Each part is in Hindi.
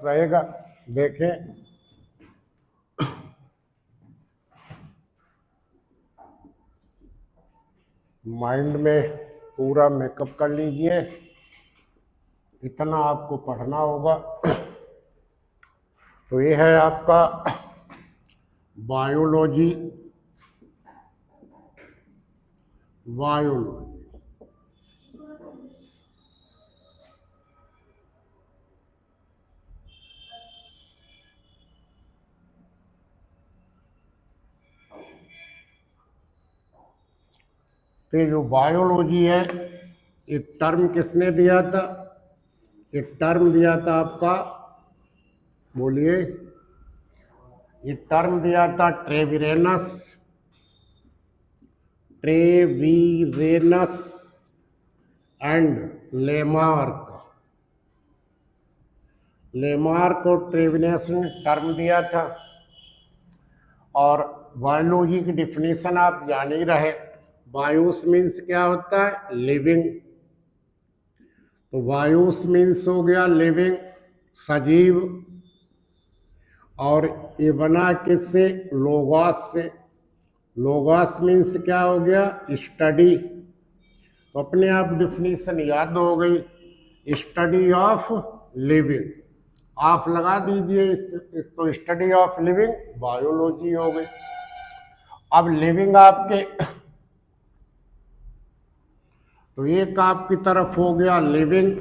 रहेगा। देखें, माइंड में पूरा मेकअप कर लीजिए, इतना आपको पढ़ना होगा। तो ये है आपका बायोलॉजी। तो जो बायोलॉजी है, ये टर्म किसने दिया था? ये टर्म दिया था आपका, बोलिए, ये टर्म दिया था ट्रेविरेनस एंड लेमार्क और ट्रेविरेनस ने टर्म दिया था। और बायोलॉजी की डिफिनीशन आप जान ही रहे। बायोस मीन्स क्या होता है? लिविंग। तो बायोस मीन्स हो गया लिविंग, सजीव। और ये बना किससे? लोगोस से। लोगोस मीन्स क्या हो गया? स्टडी। तो अपने आप डिफिनीशन याद हो गई, स्टडी ऑफ लिविंग। आप लगा दीजिए इस तो स्टडी ऑफ लिविंग बायोलॉजी हो गई। अब लिविंग आपके, तो एक आपकी तरफ हो गया लिविंग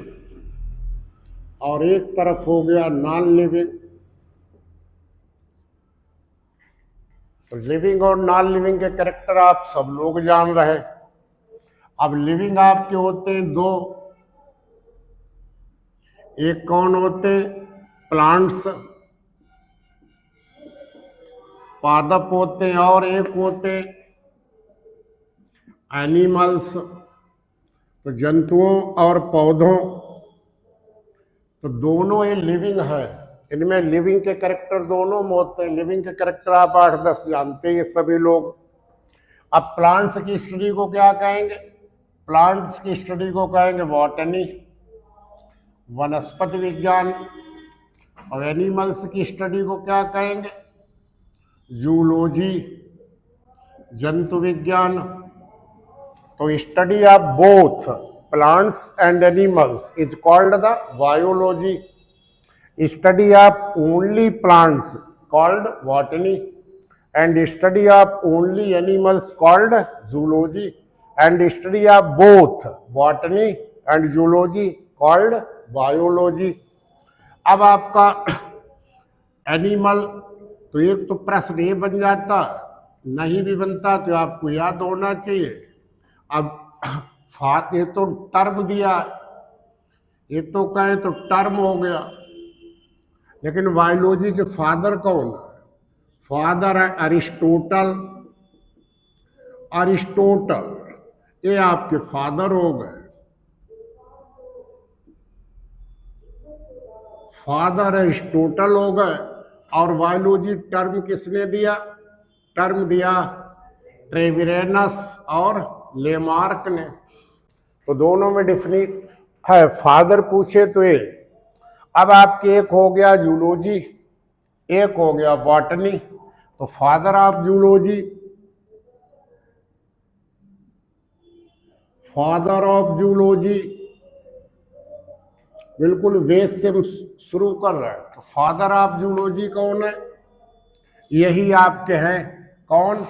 और एक तरफ हो गया नॉन लिविंग। तो लिविंग और नॉन लिविंग के कैरेक्टर आप सब लोग जान रहे। अब लिविंग आपके होते हैं दो, एक कौन होते? प्लांट्स, पादप होते हैं, और एक होते एनिमल्स, तो जंतुओं और पौधों। तो दोनों ये लिविंग है। इनमें लिविंग के कैरेक्टर दोनों में होते हैं। लिविंग के कैरेक्टर आप 8-10 जानते हैं सभी लोग। अब प्लांट्स की स्टडी को क्या कहेंगे? प्लांट्स की स्टडी को कहेंगे बॉटनी, वनस्पति विज्ञान। और एनिमल्स की स्टडी को क्या कहेंगे? जूलॉजी, जंतु विज्ञान। तो study of both plants and animals is called the biology. Study of only plants called botany, and study of only animals called zoology, and study of both botany and zoology called biology. अब आपका एनिमल, तो एक तो प्रश्न ये बन जाता, नहीं भी बनता तो आपको याद होना चाहिए। अब ये तो टर्म दिया, ये तो कहें तो टर्म हो गया, लेकिन बायोलॉजी के फादर कौन है? फादर है अरिस्टोटल। ये आपके फादर हो गए। फादर अरिस्टोटल हो गए। और बायोलॉजी टर्म किसने दिया? टर्म दिया ट्रेविरेनस और लेमार्क ने। तो दोनों में डिफरेंस है। फादर पूछे तो ये। अब आपके एक हो गया जूलॉजी, एक हो गया बॉटनी। तो फादर ऑफ जूलॉजी, बिल्कुल बेस से शुरू कर रहे हैं। तो फादर ऑफ जूलॉजी कौन है? यही आपके हैं कौन?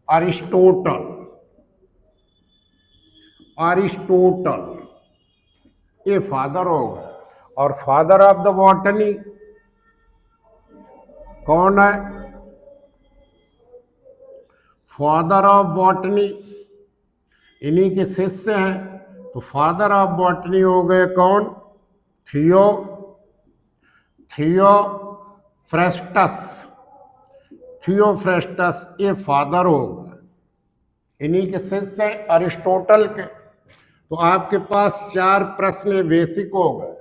अरिस्टोटल। ये फादर हो गए। और फादर ऑफ द बॉटनी कौन है? फादर ऑफ बॉटनी इन्हीं के शिष्य हैं। तो फादर ऑफ बॉटनी हो गए कौन? थियोफ्रेस्टस। ये फादर हो गए, इन्हीं के शिष्य हैं अरिस्टोटल के। तो आपके पास 4 प्रश्न बेसिक हो गए।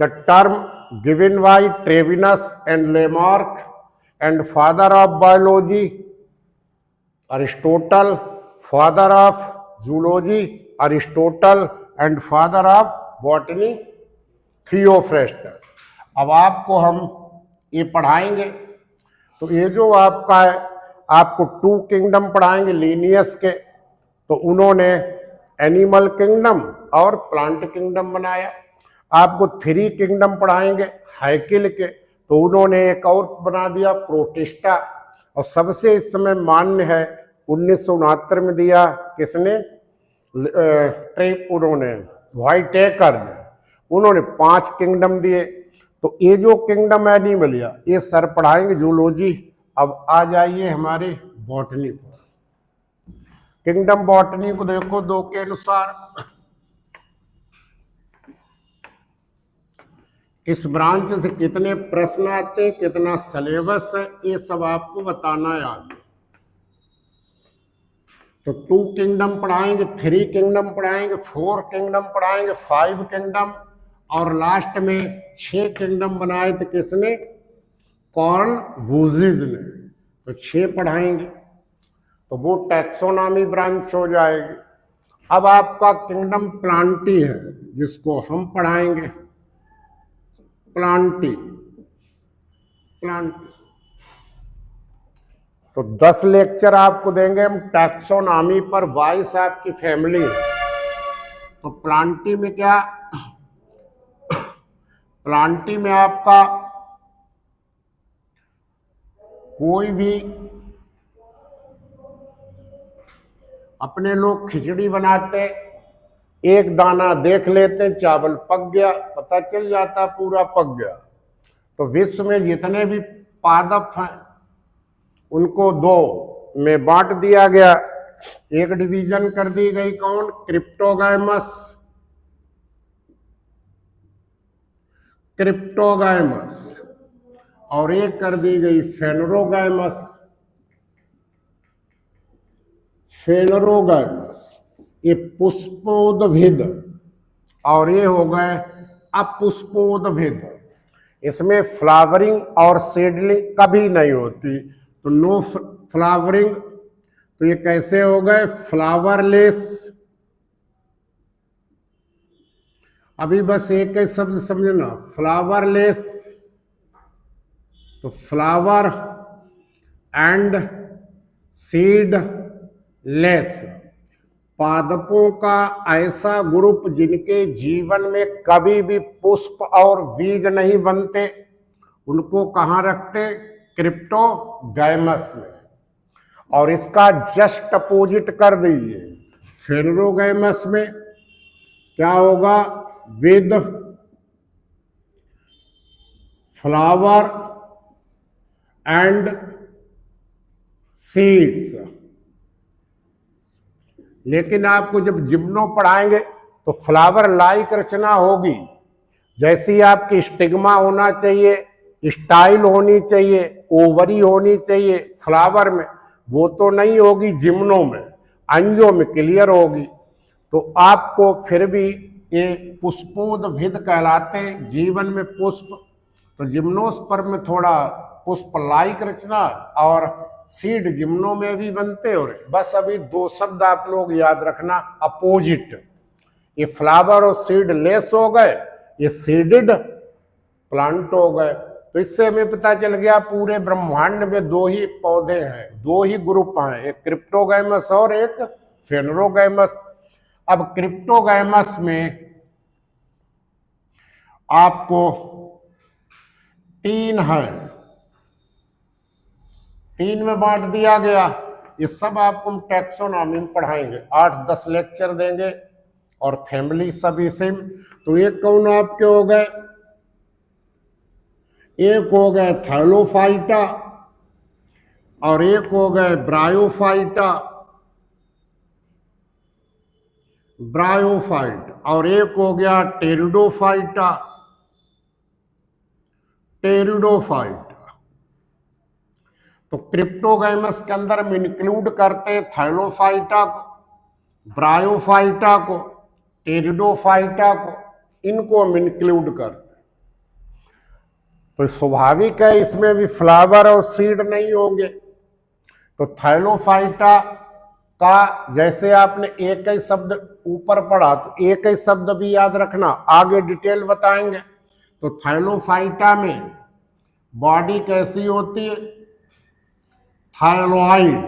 The term given by Treviranus and Lamarck and father of biology Aristotle, father of zoology Aristotle, and father of botany Theophrastus. अब आपको हम ये पढ़ाएंगे, तो ये जो आपका है, आपको 2 किंगडम पढ़ाएंगे लीनियस के, तो उन्होंने एनिमल किंगडम और प्लांट किंगडम बनाया। आपको 3 किंगडम पढ़ाएंगे हाइकिल के, तो उन्होंने एक और बना दिया प्रोटिस्टा। और सबसे इस समय मान्य है 1969 में दिया किसने, उन्होंने व्हाइटेकर ने, उन्होंने 5 किंगडम दिए। तो ये जो किंगडम एनिमलिया ये सर पढ़ाएंगे जूलॉजी। अब आ जाइए हमारे बॉटनी पर। किंगडम बॉटनी को देखो 2 के अनुसार इस ब्रांच से कितने प्रश्न आते हैं, कितना सिलेबस है, ये सब आपको बताना है आगे। तो 2 किंगडम पढ़ाएंगे, 3 किंगडम पढ़ाएंगे, 4 किंगडम पढ़ाएंगे, 5 किंगडम, और लास्ट में 6 किंगडम बनाए थे किसने, कॉर्नवूजिज ने। तो 6 पढ़ाएंगे, तो वो टैक्सोनॉमी ब्रांच हो जाएगी। अब आपका किंगडम प्लांटी है, जिसको हम पढ़ाएंगे प्लांटी। तो 10 लेक्चर आपको देंगे हम टैक्सोनॉमी पर, 22 आपकी फैमिली है। तो प्लांटी में क्या, प्लांटी में आपका कोई भी, अपने लोग खिचड़ी बनाते, एक दाना देख लेते, चावल पक गया, पता चल जाता पूरा पक गया। तो विश्व में जितने भी पादप हैं उनको 2 में बांट दिया गया। एक डिवीजन कर दी गई कौन, क्रिप्टोगाइमस, और एक कर दी गई फेनरोगाइमस। ये पुष्पोद्भिद, और ये हो गए अपुष्पोद्भिद। इसमें फ्लावरिंग और सीडलिंग कभी नहीं होती, तो नो फ्लावरिंग। तो ये कैसे हो गए, फ्लावरलेस। अभी बस एक ही शब्द समझना, फ्लावरलेस। तो फ्लावर एंड सीडलेस, पादपों का ऐसा ग्रुप जिनके जीवन में कभी भी पुष्प और बीज नहीं बनते, उनको कहाँ रखते, क्रिप्टोगैमस में। और इसका जस्ट अपोजिट कर दीजिए, फेनरोगैमस में क्या होगा, विद फ्लावर एंड सीड्स। लेकिन आपको जब जिम्नो पढ़ाएंगे तो फ्लावर लाइक रचना होगी, जैसी आपकी स्टिग्मा होना चाहिए, स्टाइल होनी चाहिए, ओवरी होनी चाहिए फ्लावर में, वो तो नहीं होगी जिम्नो में, अंजो में क्लियर होगी। तो आपको फिर भी ये पुष्पोद्भिद कहलाते हैं, जीवन में पुष्प। तो जिम्नोस्पर्म में थोड़ा पुष्प लाइक रचना, और सीड जिम्नो में भी बनते हो रहे। बस अभी 2 शब्द आप लोग याद रखना, अपोजिट। ये फ्लावर और सीड लेस हो गए, ये सीडेड प्लांट हो गए। तो इससे हमें पता चल गया पूरे ब्रह्मांड में 2 ही पौधे हैं, 2 ही ग्रुप हैं, एक क्रिप्टोगैमस और एक फेनरोगैमस। अब क्रिप्टोगैमस में आपको 3 है, 3 में बांट दिया गया। ये सब आपको हम टैक्सोनॉमी में पढ़ाएंगे, 8-10 लेक्चर देंगे, और फैमिली सभी सेम। तो एक कौन आपके हो गए, एक हो गए थैलोफाइटा, और एक हो गए ब्रायोफाइटा, और एक हो गया टेरिडोफाइटा। तो क्रिप्टोगैमस के अंदर हम इंक्लूड करते हैं थैलोफाइटा को, ब्रायोफाइटा को, टेरिडोफाइटा को, इनको हम इंक्लूड करते हैं। तो स्वाभाविक है इसमें भी फ्लावर और सीड नहीं होंगे। तो थैलोफाइटा का जैसे आपने एक ही शब्द ऊपर पढ़ा, तो एक ही शब्द भी याद रखना, आगे डिटेल बताएंगे। तो तो थाइलोफाइटा में बॉडी कैसी होती है? थायलॉइड,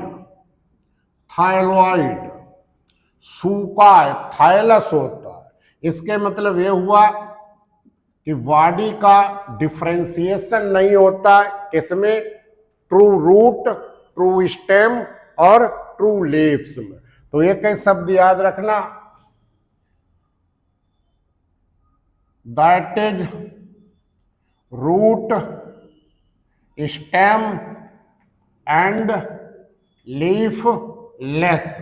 थायलॉइड। सूखा है, थायलस होता है। इसके मतलब ये हुआ कि बॉडी का डिफरेंशिएशन नहीं होता है किसमें? ट्रू रूट, ट्रू स्टेम और ट्रू लीव्स में। तो ये कई शब्द याद रखना, that is root, stem and leafless,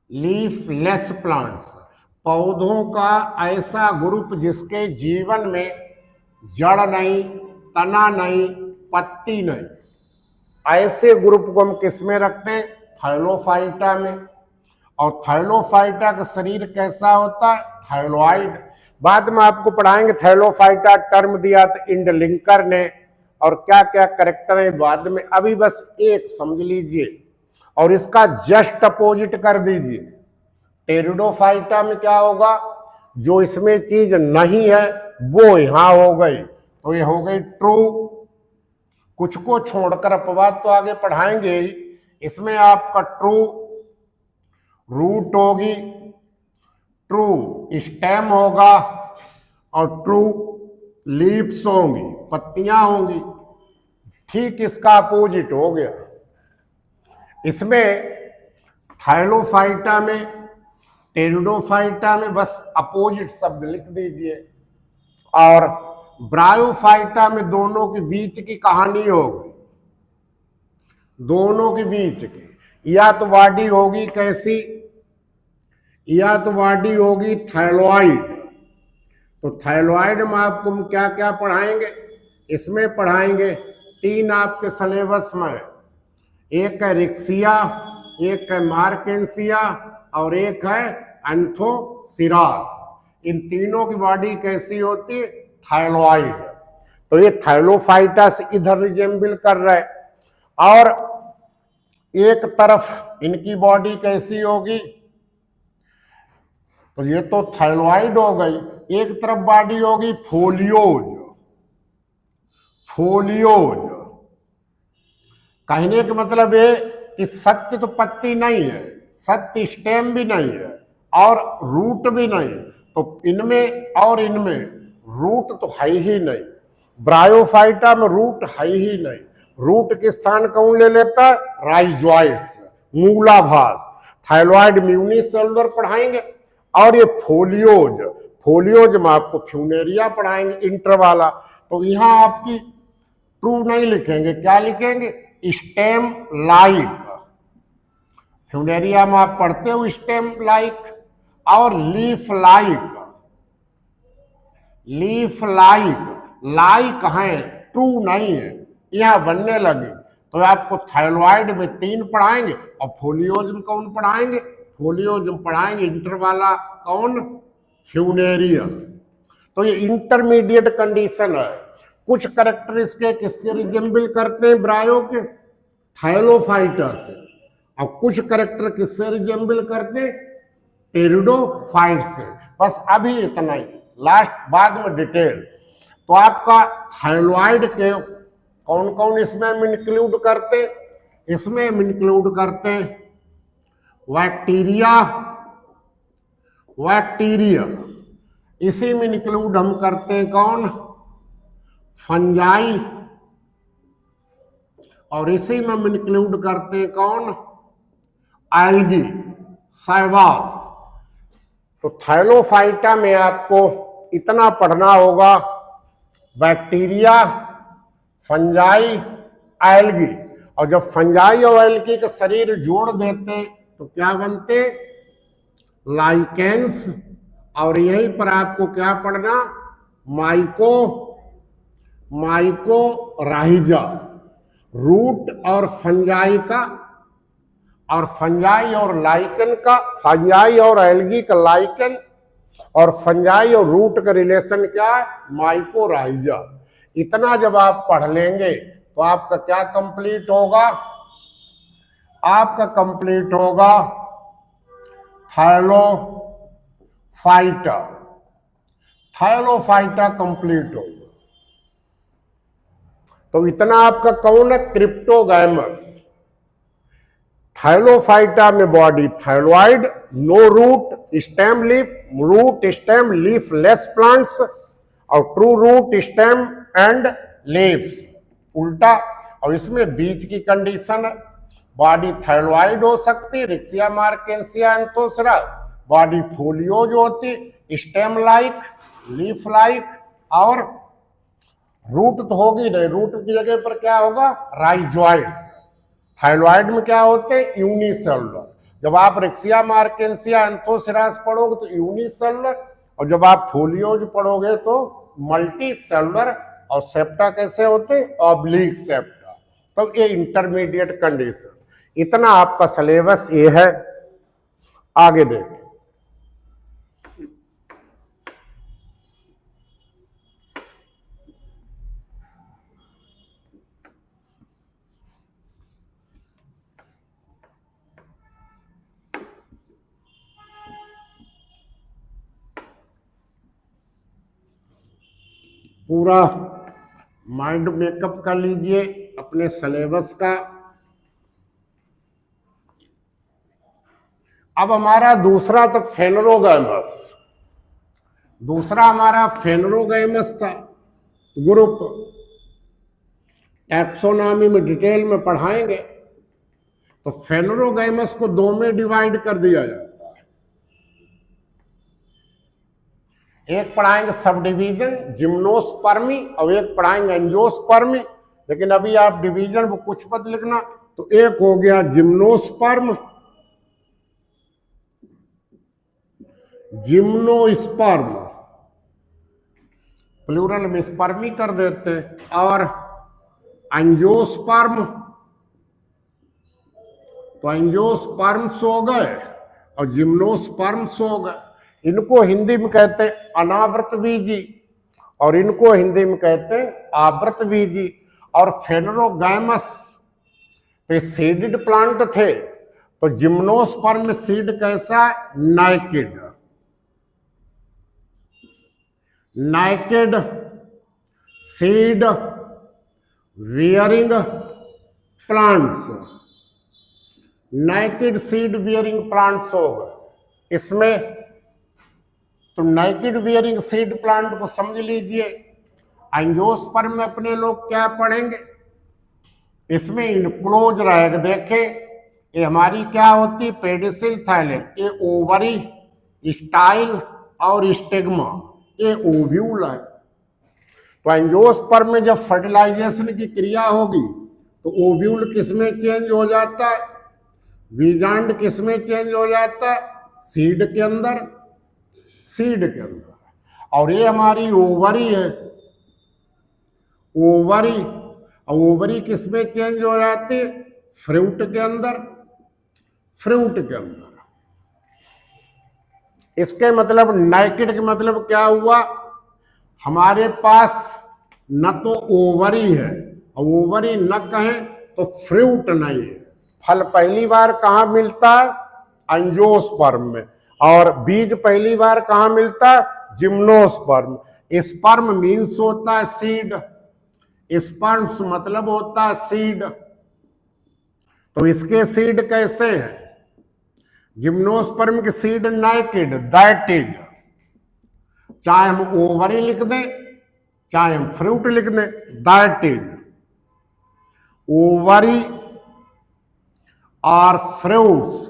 leaf less plants. पौधों का ऐसा ग्रुप जिसके जीवन में जड़ नहीं, तना नहीं, पत्ती नहीं, ऐसे ग्रुप को हम किस में रखते हैं? थाइलोफाइटा में। और थाइलोफाइटा का शरीर कैसा होता है? थाइलॉइड। बाद में आपको पढ़ाएंगे थाइलोफाइटा टर्म दिया था इंडलिंकर ने, और क्या क्या करेक्टर है बाद में। अभी बस एक समझ लीजिए और इसका जस्ट अपोजिट कर दीजिए। टेरिडोफाइटा में क्या होगा? जो इसमें चीज नहीं है वो यहां हो गई, तो ये हो गई ट्रू। कुछ को छोड़कर अपवाद तो आगे पढ़ाएंगे ही। इसमें आपका ट्रू रूट होगी, ट्रू स्टेम होगा और ट्रू लीव्स होंगी, पत्तियां होंगी। ठीक इसका अपोजिट हो गया। इसमें थाइलोफाइटा में, टेरिडोफाइटा में बस अपोजिट शब्द लिख दीजिए। और ब्रायोफाइटा में दोनों के बीच की कहानी होगी, दोनों के बीच की। या तो बॉडी होगी कैसी? या तो बॉडी होगी थाइलॉइड। तो थाइलॉइड में आपको हम क्या क्या पढ़ाएंगे? इसमें पढ़ाएंगे तीन आपके सिलेबस में, एक है रिक्सिया, एक है मार्केंसिया और एक है एंथोसिरास। इन तीनों की बॉडी कैसी होती है? थाइलॉइड। तो ये थाइलोफाइटा से इधर रिजेंबल कर रहा है। और एक तरफ इनकी बॉडी कैसी होगी? तो ये तो थाइलॉइड हो गई। एक तरफ बॉडी होगी फोलियोज, फोलियोज। कहने का मतलब ये कि सत्य तो पत्ती नहीं है, सत्य स्टेम भी नहीं है और रूट भी नहीं। तो इनमें और इनमें रूट तो है ही नहीं। ब्रायोफाइटा में रूट है ही नहीं। रूट के स्थान कौन ले लेता है? राइजोइड्स, मूलाभास। थाइलॉइड म्यूनिसेलुलर पढ़ाएंगे। और ये फोलियोज, फोलियोज में आपको फ्यूनेरिया पढ़ाएंगे इंटर वाला। तो यहां आपकी ट्रू नहीं लिखेंगे, क्या लिखेंगे? Stem like. फ्यूनेरिया में आप पढ़ते हो स्टेम लाइक और leaf like, leaf like. Like है, ट्रू नहीं है, यहां बनने लगे। तो आपको थाइलॉइड में तीन पढ़ाएंगे और फोलियोज में कौन पढ़ाएंगे? फोलियोज में पढ़ाएंगे इंटर वाला कौन? फ्यूनेरिया। तो ये इंटरमीडिएट कंडीशन है। कुछ करेक्टर इसके किसके रिजेंबल करते हैं? ब्रायो के, थाइलोफाइटा से। और कुछ करेक्टर किससे रिजेंबल करते हैं? टेरिडोफाइट से। बस अभी इतना ही, लास्ट बाद में डिटेल। तो आपका थाइलॉइड के कौन कौन इसमें इंक्लूड करते? इसमें इंक्लूड करते बैक्टीरिया, बैक्टीरिया। इसी में इंक्लूड हम करते हैं कौन? फंजाई। और इसी में हम इंक्लूड करते हैं कौन? एल्गी, शैवाल। तो थाइलोफाइटा में आपको इतना पढ़ना होगा, बैक्टीरिया, फंजाई, एल्गी। और जब फंजाई और एल्गी का शरीर जोड़ देते तो क्या बनते? लाइकेंस। और यहीं पर आपको क्या पढ़ना? Myco, mycorrhiza. रूट और फंजाई का, और फंजाई और लाइकन का, फंजाई और एल्गी का लाइकन, और फंजाई और रूट का रिलेशन क्या है? माइकोराइजा। इतना जब आप पढ़ लेंगे तो आपका क्या कंप्लीट होगा? आपका कंप्लीट होगा थाइलोफाइटा, थाइलोफाइटा कंप्लीट होगा। तो इतना आपका कौन है? क्रिप्टोगैमस। थाइलोफाइटा में body thalloid, no root stem leaf, root stem leaf less plants और true root stem and leaves, उल्टा। और इसमें बीज की कंडीशन है, बॉडी थाइलॉइड हो सकती, रिक्सिया मार्केंसिया एंथोसरा, बॉडी फोलियोज होती, स्टेम लाइक, लीफ लाइक, और रूट तो होगी नहीं, रूट की जगह पर क्या होगा? राइजॉइड्स। थाइलॉइड में क्या होते हैं? यूनिसेलुलर। जब आप रिक्सिया मार्केंसिया एंथोसरास पढ़ोगे तो यूनिसेलुलर, और जब आप फोलियोज पढ़ोगे तो मल्टी सेलुलर, और सेप्टा कैसे होते? Oblique septa. तो ये इंटरमीडिएट कंडीशन। इतना आपका सिलेबस ये है। आगे देखें, पूरा माइंड मेकअप कर लीजिए अपने सिलेबस का। अब हमारा दूसरा तो फेनरोगैमस, दूसरा हमारा फेनरोगैमस था ग्रुप। टैक्सोनॉमी में डिटेल में पढ़ाएंगे। तो फेनरोगैमस को दो में डिवाइड कर दिया जाता है। एक पढ़ाएंगे सब डिवीजन जिम्नोस्पर्मी, और एक पढ़ाएंगे एंजियोस्पर्मी। लेकिन अभी आप डिवीजन वो कुछ पद लिखना। तो एक हो गया जिम्नोस्पर्म, जिम्नोस्पर्म, प्लूरल में स्पर्मी कर देते हैं, और एंजियोस्पर्म। तो एंजियोस्पर्म्स हो गए और जिम्नोस्पर्म्स हो गए। इनको हिंदी में कहते हैं अनावृत बीजी, और इनको हिंदी में कहते हैं आवृत बीजी। और फेनरोगैमस पे सीडेड प्लांट थे। तो जिम्नोस्पर्म सीड कैसा? Naked, naked seed bearing plants, naked seed bearing plants हो गए इसमें। तो नाइकेड वियरिंग सीड प्लांट को समझ लीजिए। एंजियोस्पर्म में अपने लोग क्या पढ़ेंगे? इसमें इनक्लोज रहेगा। देखें, ये हमारी क्या होती? पेडिसिल थाइलेट, ये ओवरी, स्टाइल और स्टिग्मा, ये ओव्यूल है। तो एंजियोस्पर्म में जब फर्टिलाइजेशन की क्रिया होगी तो ओव्यूल किसमें चेंज हो जाता है? वीजांड किसमें चेंज हो जाता है? सीड के अंदर, सीड के अंदर। और ये हमारी ओवरी है, ओवरी। और ओवरी किसमें चेंज हो जाती है? फ्रूट के अंदर, फ्रूट के अंदर। इसके मतलब नाइकेड के मतलब क्या हुआ? हमारे पास न तो ओवरी है, और ओवरी न कहें तो फ्रूट नहीं है। फल पहली बार कहाँ मिलता है? एंजियोस्पर्म में। और बीज पहली बार कहाँ मिलता है? जिम्नोस्पर्म। स्पर्म मीन्स होता है सीड, स्पर्म्स मतलब होता है सीड। तो इसके सीड कैसे हैं? जिम्नोस्पर्म के सीड नाइकेड, दैट इज, चाहे हम ओवरी लिख दें चाहे हम फ्रूट लिख दें, दैट इज ओवरी और फ्रूट्स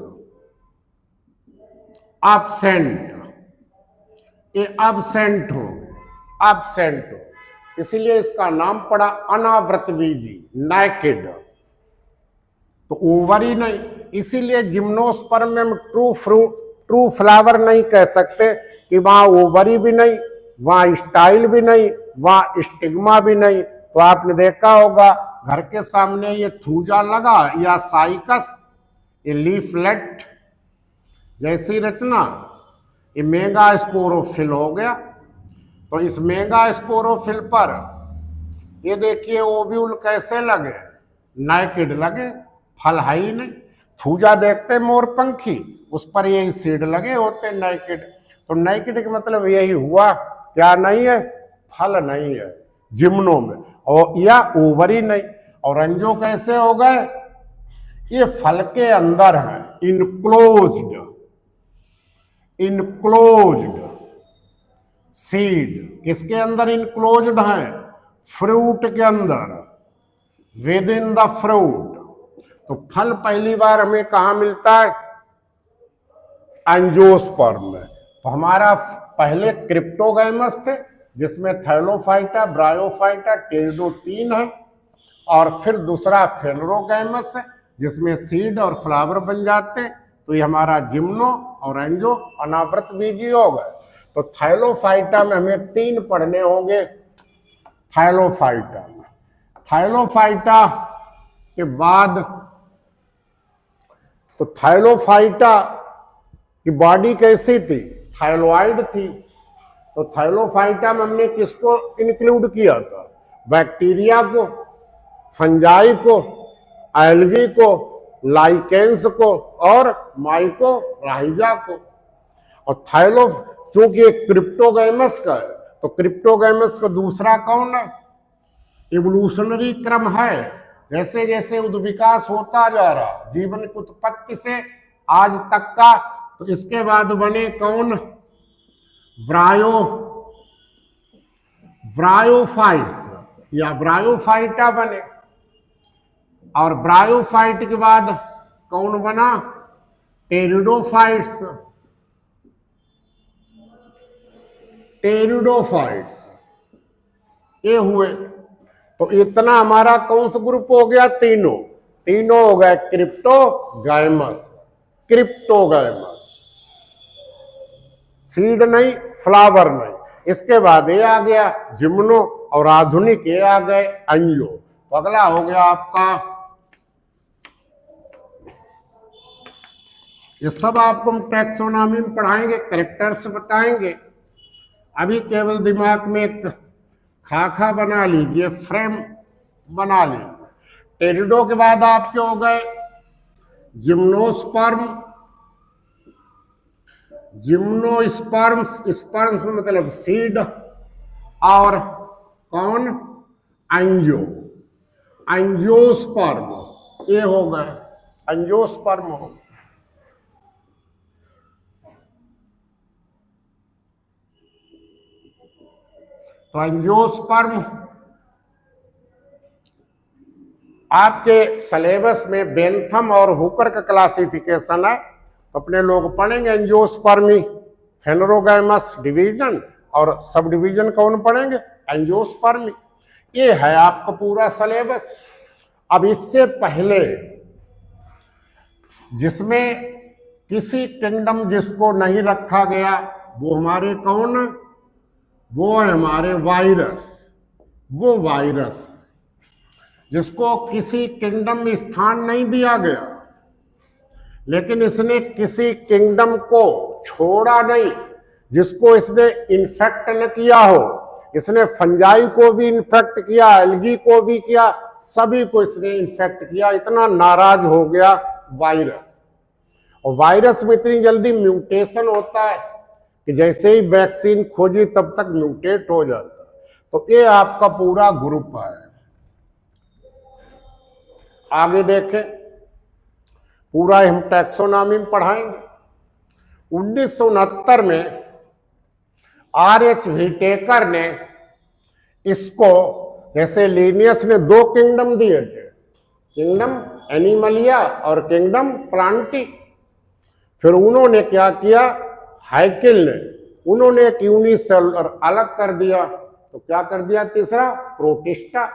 absent, ये absent हो गए, absent हो, इसीलिए इसका नाम पड़ा अनावृत बीजी, नाइकेड। तो ओवरी नहीं, इसीलिए जिम्नोस्पर्म में हम ट्रू फ्लावर नहीं कह सकते कि वहां ओवरी भी नहीं, वहां स्टाइल भी नहीं, वहां स्टिग्मा भी नहीं। तो आपने देखा होगा घर के सामने ये थूजा लगा या साइकस, ये लीफलेट जैसी रचना, ये मेगा स्पोरोफिल हो गया। तो इस मेगा स्पोरोफिल पर ये देखिए ओव्यूल कैसे लगे? नाइकेड लगे, फल है ही नहीं। थूजा देखते मोरपंखी, उस पर यही सीड लगे होते नाइकेड। तो नाइकेड का मतलब यही हुआ क्या नहीं है, फल नहीं है जिम्नो में, और या ओवरी नहीं। और अंजो कैसे हो गए, ये फल के अंदर है, इनक्लोज्ड, इनक्लोज्ड सीड किसके अंदर इनक्लोज्ड है, फ्रूट के अंदर, विद इन द फ्रूट। तो फल पहली बार हमें कहां मिलता है, एंजियोस्पर्म में। तो हमारा पहले क्रिप्टोगैमस थे जिसमें थैलोफाइटा, ब्रायोफाइटा, टेरिडो 3 है, और फिर दूसरा फेनरोगैमस है जिसमें सीड और फ्लावर बन जाते हैं। तो ये हमारा जिम्नो और एंजो अनावृत बीजी हो गए। तो थैलोफाइटा में हमें 3 पढ़ने होंगे। थैलोफाइटा में, थैलोफाइटा के बाद, तो थैलोफाइटा की बॉडी कैसी थी, थाइलॉइड थी। तो थैलोफाइटा में हमने किसको इंक्लूड किया था, बैक्टीरिया को, फंजाई को, एल्गी को, लाइकेंस को और माइकोराइजा को। और थाइलो चूंकि क्रिप्टोगैमस का है, तो क्रिप्टोगैमस का दूसरा कौन है, इवोल्यूशनरी क्रम है, जैसे जैसे विकास होता जा रहा जीवन की उत्पत्ति से आज तक का। तो इसके बाद बने कौन, ब्रायोफाइट्स या ब्रायोफाइटा बने। और ब्रायोफाइट के बाद कौन बना, टेरिडोफाइट्स, टेरिडोफाइट्स ये हुए। तो इतना हमारा कौन सा ग्रुप हो गया, तीनों, तीनों हो गए क्रिप्टोगैमस, क्रिप्टोगैमस, सीड नहीं, फ्लावर नहीं। इसके बाद ये आ गया जिम्नो, और आधुनिक ये आ गए एंजियो। तो अगला हो गया आपका, ये सब आपको हम टैक्सोनॉमी में पढ़ाएंगे, कैरेक्टर्स बताएंगे। अभी केवल दिमाग में एक खाका बना लीजिए, फ्रेम बना लीजिए। टेरिडो के बाद आपके हो गए जिम्नोस्पर्म, जिम्नोस्पर्म्स, स्पर्म्स मतलब सीड, और कौन, एंजियो, एंजियोस्पर्म ये हो गए, एंजियोस्पर्म हो गए। तो एंजियोस्पर्म आपके सिलेबस में बेंथम और हुकर का क्लासिफिकेशन है, तो अपने लोग पढ़ेंगे एंजियोस्पर्मी, फेनरोगैमस डिवीजन, और सब डिवीजन कौन पढ़ेंगे, एंजियोस्पर्मी। ये है आपका पूरा सिलेबस। अब इससे पहले जिसमें किसी किंगडम जिसको नहीं रखा गया, वो हमारे कौन, वो है हमारे वायरस, वो वायरस जिसको किसी किंगडम में स्थान नहीं दिया गया, लेकिन इसने किसी किंगडम को छोड़ा नहीं, जिसको इसने इन्फेक्ट न किया हो। इसने फंजाई को भी इन्फेक्ट किया, एल्गी को भी किया, सभी को इसने इन्फेक्ट किया। इतना नाराज हो गया वायरस। और वायरस में इतनी जल्दी म्यूटेशन होता है कि जैसे ही वैक्सीन खोजी तब तक म्यूटेट हो जाता है। तो ये आपका पूरा ग्रुप है। आगे देखें, पूरा हम टैक्सोनॉमी में पढ़ाएंगे। 1969 में R.H. व्हिटेकर ने इसको, जैसे लिनियस ने 2 किंगडम दिए थे, किंगडम एनिमलिया और किंगडम प्लांटी। फिर उन्होंने क्या किया, हाइकिल ने, उन्होंने एक यूनिसेलुलर अलग कर दिया, तो क्या कर दिया, तीसरा प्रोटिस्टा।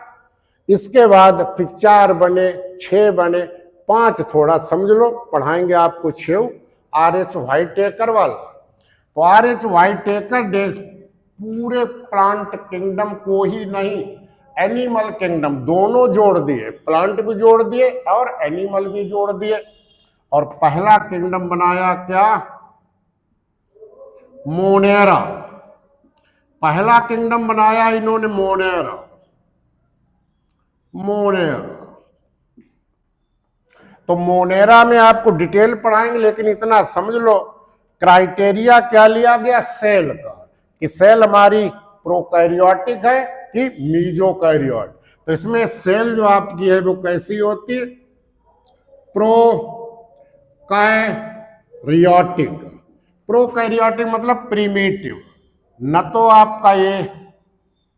इसके बाद फिर 4 बने, 6 बने, 5 थोड़ा समझ लो, पढ़ाएंगे आपको 6। R.H. व्हिटेकर वाला। तो R.H. व्हिटेकर ने पूरे प्लांट किंगडम को ही नहीं, एनिमल किंगडम दोनों जोड़ दिए, प्लांट भी जोड़ दिए और एनिमल भी जोड़ दिए। और पहला किंगडम बनाया क्या, मोनेरा। पहला किंगडम बनाया इन्होंने मोनेरा, मोनेरा। तो मोनेरा में आपको डिटेल पढ़ाएंगे, लेकिन इतना समझ लो, क्राइटेरिया क्या लिया गया, सेल का, कि सेल हमारी प्रोकैरियोटिक है कि मीजोकैरियोट। तो इसमें सेल जो आपकी है वो कैसी होती है? प्रोकैरियोटिक। प्रोकैरियोटिक मतलब प्रीमिटिव। न तो आपका ये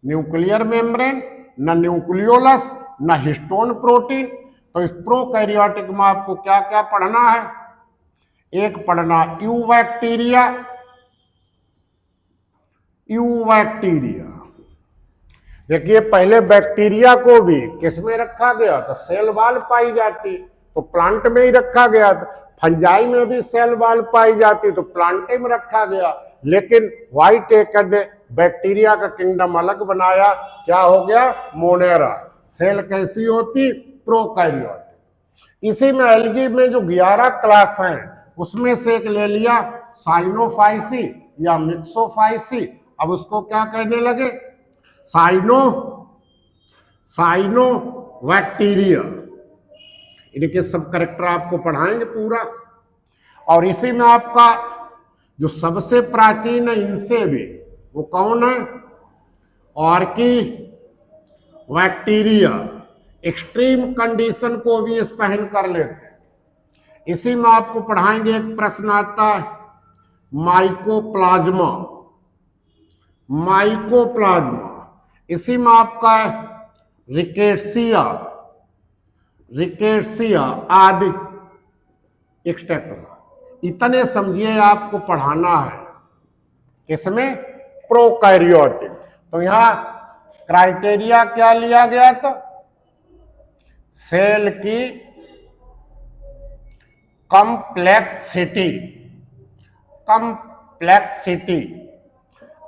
न्यूक्लियर मेम्ब्रेन, न न्यूक्लियोलस, न हिस्टोन प्रोटीन। तो इस प्रोकैरियोटिक में आपको क्या क्या पढ़ना है? एक पढ़ना यूबैक्टीरिया। यूबैक्टीरिया, देखिए पहले बैक्टीरिया को भी किस में रखा गया था? सेल वॉल पाई जाती, तो प्लांट में ही रखा गया था। फंजाई में भी सेल वॉल पाई जाती, तो प्लांट में रखा गया। लेकिन व्हाइट एकर ने बैक्टीरिया का किंगडम अलग बनाया, क्या हो गया? मोनेरा। सेल कैसी होती? प्रोकैरियोटिक। इसी में एल्गी में जो 11 क्लास हैं उसमें से एक ले लिया साइनोफाइसी या मिक्सोफाइसी। अब उसको क्या कहने लगे? Cyanobacteria. इनके सब कैरेक्टर आपको पढ़ाएंगे पूरा। और इसी में आपका जो सबसे प्राचीन है इनसे भी, वो कौन है? Orci bacteria. एक्सट्रीम कंडीशन को भी ये सहन कर लेते हैं। इसी में आपको पढ़ाएंगे, एक प्रश्न आता है माइकोप्लाज्मा। माइकोप्लाज्मा। इसी में आपका रिकेट्सिया, रिकेट्सिया आदि एक्सेट्रा। इतने समझिए आपको पढ़ाना है किसमें? प्रोकैरियोटिक। तो यहां क्राइटेरिया क्या लिया गया? तो सेल की कॉम्प्लेक्सिटी, कॉम्प्लेक्सिटी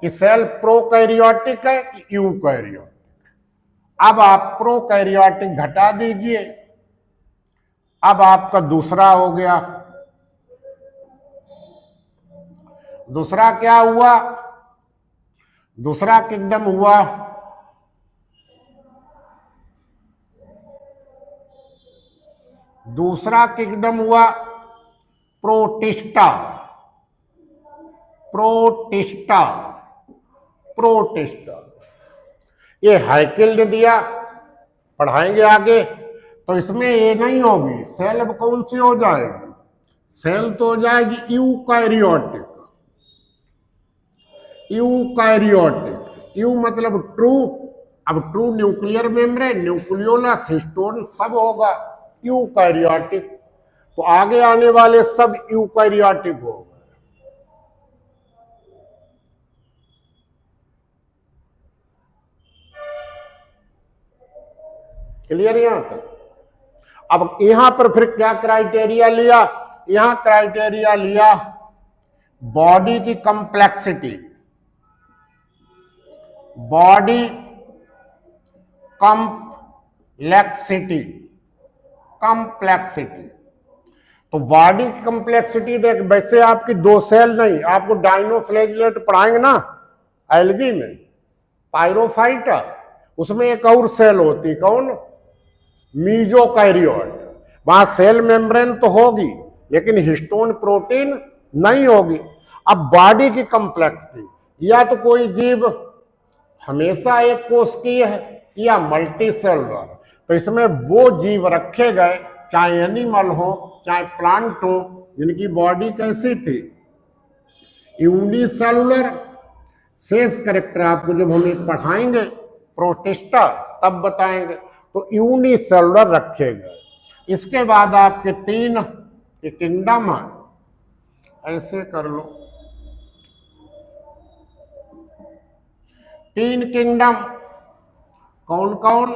कि सेल प्रोकैरियोटिक है कि यूकैरियोटिक। अब आप प्रोकैरियोटिक घटा दीजिए। अब आपका दूसरा हो गया। दूसरा क्या हुआ? दूसरा किंगडम हुआ प्रोटिस्टा। Protista, protista. ये हैकेल ने दिया, पढ़ाएंगे आगे। तो इसमें ये नहीं होगी सेल। अब कौन सी हो जाएगी? सेल तो हो जाएगी यूकैरियोटिक। यूकैरियोटिक, यू मतलब ट्रू। अब true nuclear membrane, nucleolus, histone सब होगा यूकैरियोटिक। तो आगे आने वाले सब यूकैरियोटिक हो गए। क्लियर यहां तक? अब यहां पर फिर क्या क्राइटेरिया लिया? यहां क्राइटेरिया लिया बॉडी की कॉम्प्लेक्सिटी। Body complexity, complexity. तो बॉडी की कॉम्प्लेक्सिटी देख, वैसे आपकी दो सेल नहीं, आपको डाइनोफ्लैगेलेट पढ़ाएंगे ना एल्गी में, पायरोफाइटा। उसमें एक और सेल होती, कौन? मीजोकैरियोट। वहां सेल मेम्ब्रेन तो होगी लेकिन हिस्टोन प्रोटीन नहीं होगी। अब बॉडी की कॉम्प्लेक्सिटी, या तो कोई जीव हमेशा एक कोश की है या मल्टी सेलुलर। तो इसमें वो जीव रखे गए, चाहे एनिमल हो चाहे प्लांट हो, जिनकी बॉडी कैसी थी? यूनिसेलुलर। शेष कैरेक्टर आपको जब हम एक पढ़ाएंगे प्रोटिस्टा तब बताएंगे। तो यूनिसेलुलर रखे गए। इसके बाद आपके 3 किंगडम है, ऐसे कर लो। 3 किंगडम कौन कौन?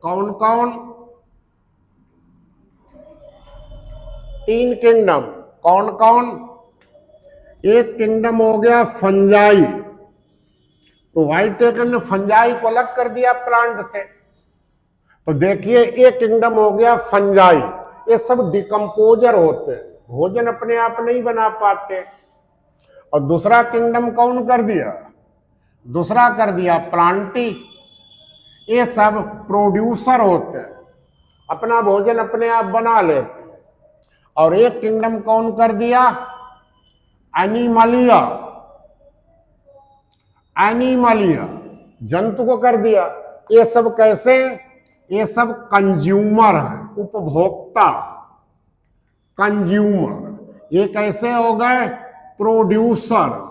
कौन कौन? 3 किंगडम कौन कौन? एक किंगडम हो गया फंजाई। तो व्हाइट एकर ने फंजाई को अलग कर दिया प्लांट से। तो देखिए एक किंगडम हो गया फंजाई। ये सब डिकम्पोजर होते हैं, भोजन अपने आप नहीं बना पाते। और दूसरा किंगडम कौन कर दिया? दूसरा कर दिया प्लांटी। ये सब प्रोड्यूसर होते हैं, अपना भोजन अपने आप बना लेते हैं। और एक किंगडम कौन कर दिया? एनिमलिया, एनिमलिया जंतु को कर दिया। ये सब कैसे? ये सब कंज्यूमर है, उपभोक्ता, कंज्यूमर। ये कैसे हो गए? प्रोड्यूसर।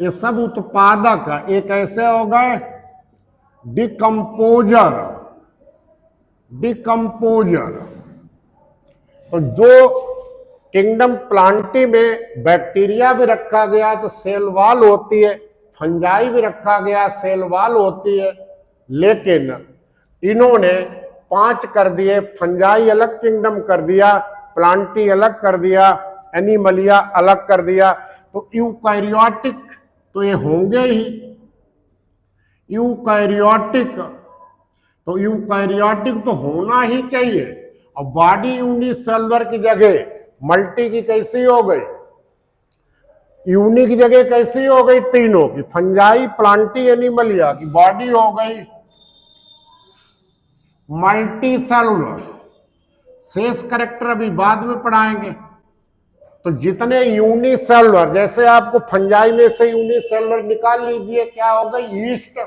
ये सब उत्पादक है। ये कैसे हो गए? Decomposer, decomposer. तो जो किंगडम प्लांटी में बैक्टीरिया भी रखा गया तो सेल वॉल होती है, फंजाई भी रखा गया सेल वॉल होती है, लेकिन इन्होंने 5 कर दिए। फंजाई अलग किंगडम कर दिया, प्लांटी अलग कर दिया, एनिमलिया अलग कर दिया। तो यूकैरियोटिक तो ये होंगे ही, यूकैरियोटिक। तो यूकैरियोटिक तो होना ही चाहिए। और बॉडी यूनिसेलुलर की जगह मल्टी की कैसी हो गई? यूनि की जगह कैसी हो गई? तीनों की, फंजाई, प्लांटी, एनिमलिया की बॉडी हो गई मल्टी सेलुलर। शेष कैरेक्टर अभी बाद में पढ़ाएंगे। तो जितने यूनिसेलुलर, जैसे आपको फंजाई में से यूनिसेलुलर निकाल लीजिए, क्या होगा? ईस्ट,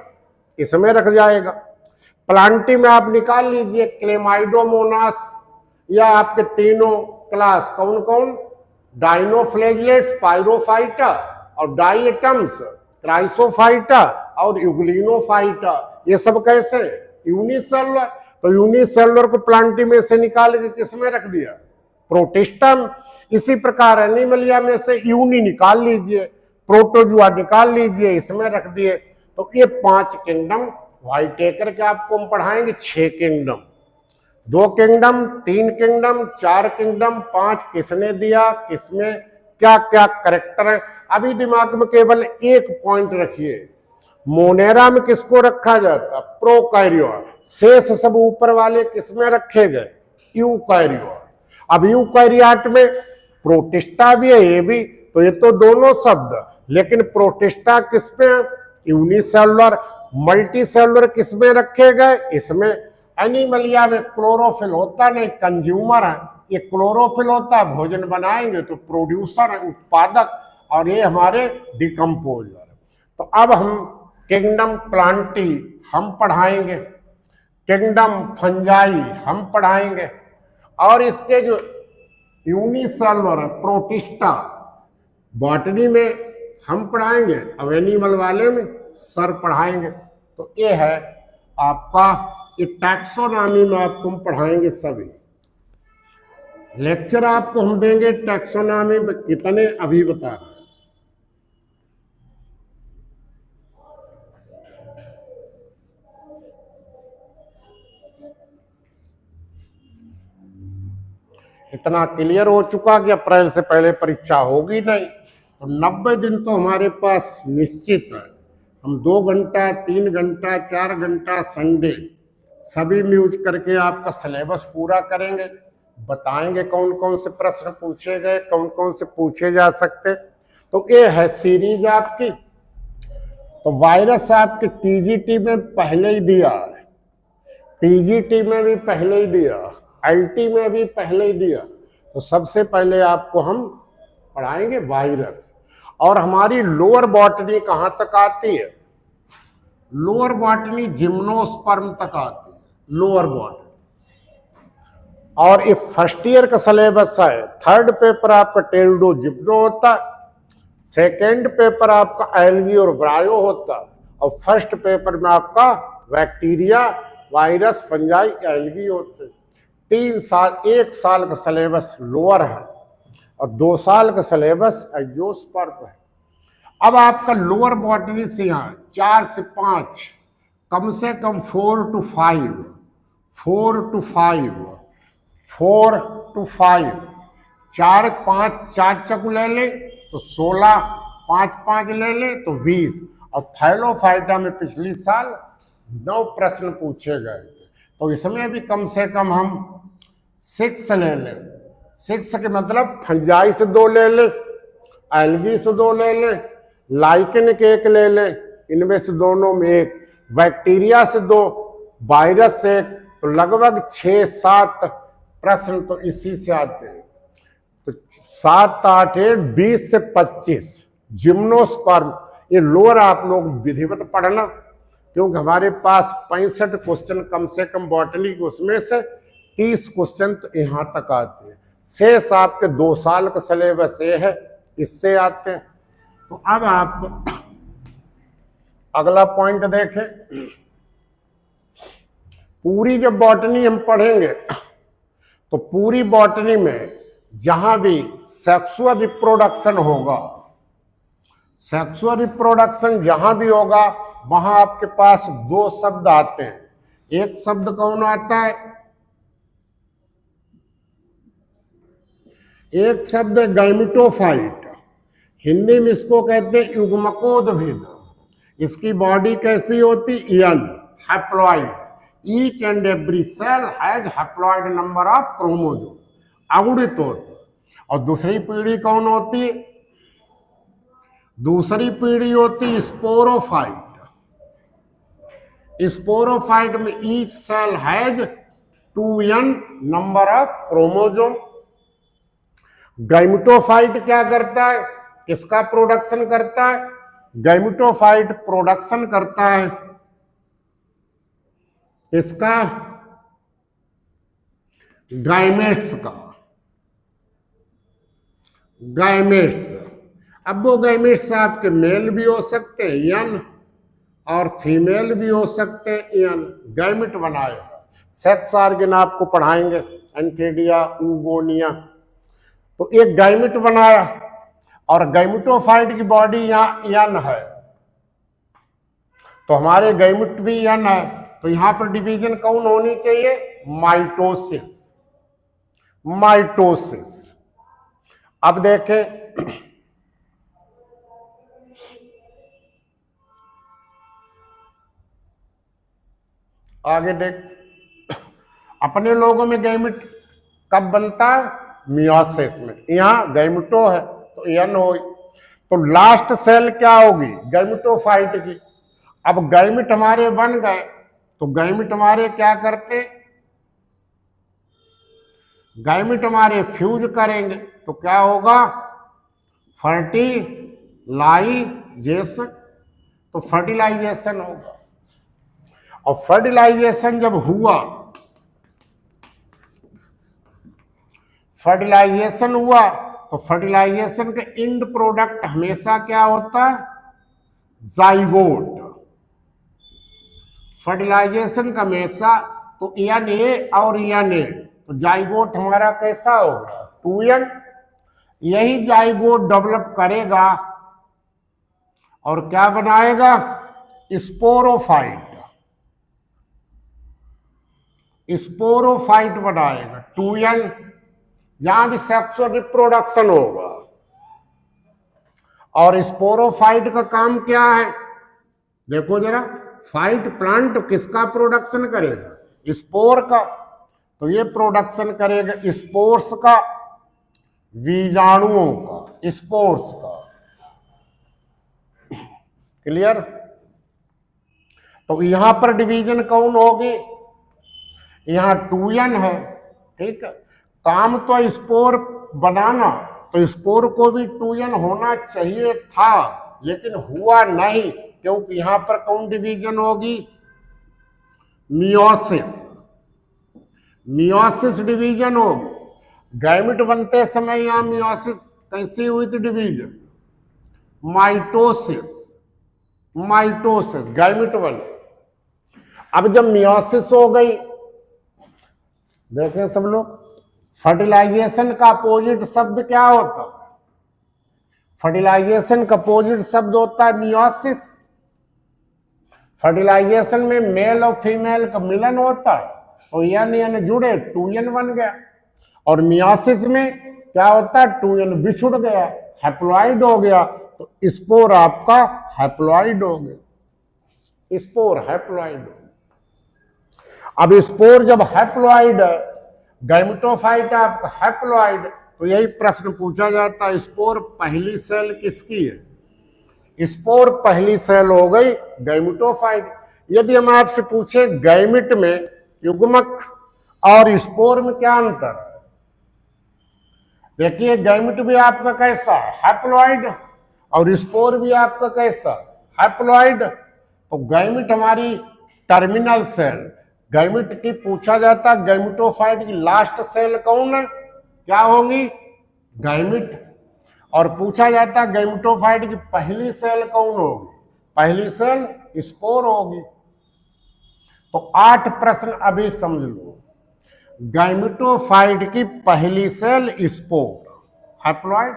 इसमें रख जाएगा। प्लांटी में आप निकाल लीजिए क्लेमाइडोमोनास, या आपके तीनों क्लास कौन कौन? डाइनोफ्लेजलेट्स, पायरोफाइटा, और डाइएटम्स, क्राइसोफाइटा और यूग्लिनोफाइटा। ये सब कैसे? यूनिसेलुलर। तो यूनिसेलुलर को प्लांटी में से निकाल के किसमें रख दिया? प्रोटिस्टम। इसी प्रकार एनिमलिया में से यूनि निकाल लीजिए, प्रोटोजुआ निकाल लीजिए, इसमें रख दिए। तो ये 5 किंगडम व्हाइटेकर के आपको हम पढ़ाएंगे। 6 किंगडम, 2 किंगडम, 3 किंगडम, 4 किंगडम, 5 किसने दिया, किसमें क्या क्या कैरेक्टर है। अभी दिमाग में केवल एक पॉइंट रखिए, मोनेरा में किसको रखा जाता? प्रोकैरियोट। शेष सब ऊपर वाले किसमें रखे गए? यूकैरियोट। अब यूकैरियोट में प्रोटिस्टा भी है, ये भी, तो ये तो दोनों शब्द, लेकिन प्रोटिस्टा किसमें? यूनिसेलुलर। मल्टीसेलुलर किसमें रखे गए? इसमें। एनिमलिया में क्लोरोफिल होता नहीं, कंज्यूमर है। ये क्लोरोफिल होता है, भोजन बनाएंगे तो प्रोड्यूसर है, उत्पादक, और ये हमारे डिकम्पोजर। तो अब हम किंगडम प्लांटी हम पढ़ाएंगे, किंगडम फंजाई हम पढ़ाएंगे, और इसके जो यूनिसेलुलर है प्रोटिस्टा, बॉटनी में हम पढ़ाएंगे, अब एनिमल वाले में सर पढ़ाएंगे। तो ये है आपका, ये टैक्सोनॉमी में आपको हम पढ़ाएंगे। सभी लेक्चर आपको हम देंगे टैक्सोनॉमी में कितने, अभी बता रहे हैं। इतना क्लियर हो चुका कि अप्रैल से पहले परीक्षा होगी नहीं। तो 90 दिन तो हमारे पास निश्चित है। हम 2 घंटा, 3 घंटा, 4 घंटा संडे सभी में यूज करके आपका सिलेबस पूरा करेंगे, बताएंगे कौन कौन से प्रश्न पूछे गए, कौन कौन से पूछे जा सकते। तो ये है सीरीज आपकी। तो वायरस आपके टीजीटी में पहले ही दिया है, पीजीटी में भी पहले ही दिया, एलटी में भी पहले ही दिया। तो सबसे पहले आपको हम पढ़ाएंगे वायरस। और हमारी लोअर बॉटनी कहाँ तक आती है? लोअर बॉटनी जिम्नोस्पर्म तक आती है, लोअर बॉटनी। और ये फर्स्ट ईयर का सिलेबस है। 3rd पेपर आपका टेरिडो जिम्नो होता है, 2nd पेपर आपका एल्गी और ब्रायो होता है, और 1st पेपर में आपका बैक्टीरिया, वायरस, फंजाई, एल्गी होते। 3 साल, 1 साल का सिलेबस लोअर है और 2 साल का सिलेबस एंजियोस्पर्म है। अब आपका लोअर बॉटनी से यहाँ 4 से 5, कम से कम 4 to 5, 4 to 5, 4 to 5, 4 5 4 चक ले ले तो 16, 5 5 ले ले तो 20। और थैलोफाइटा में पिछली साल 9 प्रश्न पूछे गए थे, तो इसमें भी कम से कम हम 6 ले लें। 6 के मतलब फंजाई से 2 ले ले, एल्गी से 2 ले ले, लाइकेन के 1 ले ले, इनमें से दोनों में 1, बैक्टीरिया से 2, वायरस से 1, तो लगभग 6-7 प्रश्न तो इसी से आते हैं। तो 7, 8, 20 से 25 जिम्नोस्पर्म, ये लोअर आप लोग विधिवत पढ़ना, क्योंकि हमारे पास 65 क्वेश्चन कम से कम बॉटनी के, उसमें से 30 क्वेश्चन तो यहाँ तक आते हैं, शेष आपके 2 साल का सिलेबस ये है, इससे आते हैं। तो अब आप अगला पॉइंट देखें। पूरी जब बॉटनी हम पढ़ेंगे तो पूरी बॉटनी में जहां भी सेक्सुअल रिप्रोडक्शन होगा, सेक्सुअल रिप्रोडक्शन जहां भी होगा, वहां आपके पास 2 शब्द आते हैं। एक शब्द कौन आता है? एक शब्द गैमेटोफाइट, हिंदी में इसको कहते हैं युग्मकोद्भिद। इसकी बॉडी कैसी होती? यन, haploid. Each and every cell has haploid number of chromosome, अगुणित होती। और दूसरी पीढ़ी कौन होती? दूसरी पीढ़ी होती स्पोरोफाइट। स्पोरोफाइट में each cell has 2n number of chromosome. Gametophyte क्या करता है? किसका प्रोडक्शन करता है? गैमेटोफाइट प्रोडक्शन करता है इसका, गाइमेट्स का। गाइमेट्स, अब वो गाइमेट्स आपके मेल भी हो सकते हैं यन, और फीमेल भी हो सकते हैं यन। गाइमेट बनाएगा। सेक्स ऑर्गन आपको पढ़ाएंगे, एंथेडिया, ऊगोनिया। तो एक गाइमेट बनाया, और गैमेटोफाइट की बॉडी यहाँ यन है, तो हमारे गैमेट भी यन है, तो यहां पर डिवीजन कौन होनी चाहिए? माइटोसिस। माइटोसिस। अब देखें, आगे देख, अपने लोगों में गैमेट कब बनता है? मियोसिस में। यहां गैमेटो है तो एन हो, तो लास्ट सेल क्या होगी? गैमेटोफाइट की। अब गैमेट हमारे बन गए, तो गैमेट हमारे क्या करते? गैमेट हमारे फ्यूज करेंगे, तो क्या होगा? फर्टिलाइजेशन। तो फर्टिलाइजेशन होगा, और फर्टिलाइजेशन जब हुआ, फर्टिलाइजेशन हुआ, तो फर्टिलाइजेशन के इंड प्रोडक्ट हमेशा क्या होता है? जाइगोट। फर्टिलाइजेशन का हमेशा, तो एन ए और एन ए, तो जाइगोट हमारा कैसा होगा? 2n। यही जाइगोट डेवलप करेगा और क्या बनाएगा? स्पोरोफाइट। स्पोरोफाइट बनाएगा 2n, जहां भी सेक्सुअल रिप्रोडक्शन होगा। और स्पोरोफाइट का काम क्या है? देखो जरा, फाइट प्लांट किसका प्रोडक्शन करेगा? स्पोर का। तो ये प्रोडक्शन करेगा स्पोर्स का, बीजाणुओं का, स्पोर्स का। क्लियर? तो यहां पर डिवीजन कौन होगी? यहां 2n है, ठीक है। काम तो स्पोर बनाना, तो स्पोर को भी 2n होना चाहिए था, लेकिन हुआ नहीं, क्योंकि यहां पर कौन डिवीजन होगी? मियोसिस। मियोसिस डिवीजन होगी। गैमेट बनते समय यहां मियोसिस कैसी हुई थी डिवीजन? माइटोसिस। माइटोसिस, गैमेट बने। अब जब मियोसिस हो गई, देखें सब लोग, फर्टिलाइजेशन का अपोजिट शब्द क्या होता है? फर्टिलाइजेशन का अपोजिट शब्द होता है मियोसिस। फर्टिलाइजेशन में मेल और फीमेल का मिलन होता है, तो एन जुड़े 2n बन गया। और मियोसिस में क्या होता है? 2n बिछुड़ गया, हैप्लॉइड हो गया, तो स्पोर आपका हैप्लॉइड हो गया। स्पोर हैप्लॉइड हो गया। अब स्पोर जब हैप्लॉइड है, गैमेटोफाइट आपका हैप्लॉइड, तो यही प्रश्न पूछा जाता है, स्पोर पहली सेल किसकी है? स्पोर पहली सेल हो गई गैमेटोफाइट। यदि हम आपसे पूछे गैमेट में युग्मक और स्पोर में क्या अंतर है? देखिए गैमेट भी आपका कैसा हैप्लॉइड और स्पोर भी आपका कैसा हैप्लॉइड। तो गैमेट हमारी टर्मिनल सेल, गैमेट की पूछा जाता गैमेटोफाइट की लास्ट सेल कौन है, क्या होगी गैमेट। और पूछा जाता गैमेटोफाइट की पहली सेल कौन होगी, पहली सेल स्पोर होगी। तो 8 प्रश्न अभी समझ लो। गैमेटोफाइट की पहली सेल स्पोर हैप्लॉइड,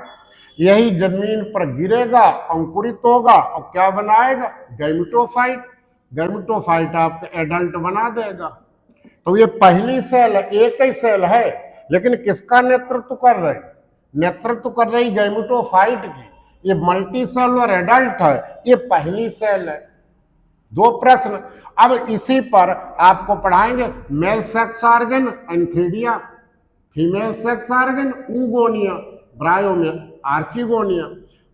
यही जमीन पर गिरेगा, अंकुरित होगा और क्या बनाएगा गैमेटोफाइट। गैमेटोफाइट आपका एडल्ट बना देगा। तो ये पहली सेल है, एक ही सेल है, लेकिन किसका नेतृत्व कर रही, नेतृत्व कर रही गैमेटोफाइट की। ये मल्टी सेलुलर एडल्ट है, ये पहली सेल है। 2 प्रश्न। अब इसी पर आपको पढ़ाएंगे male sex organ antheridia, female sex organ oogonia, ब्रायो में आर्चिगोनिया।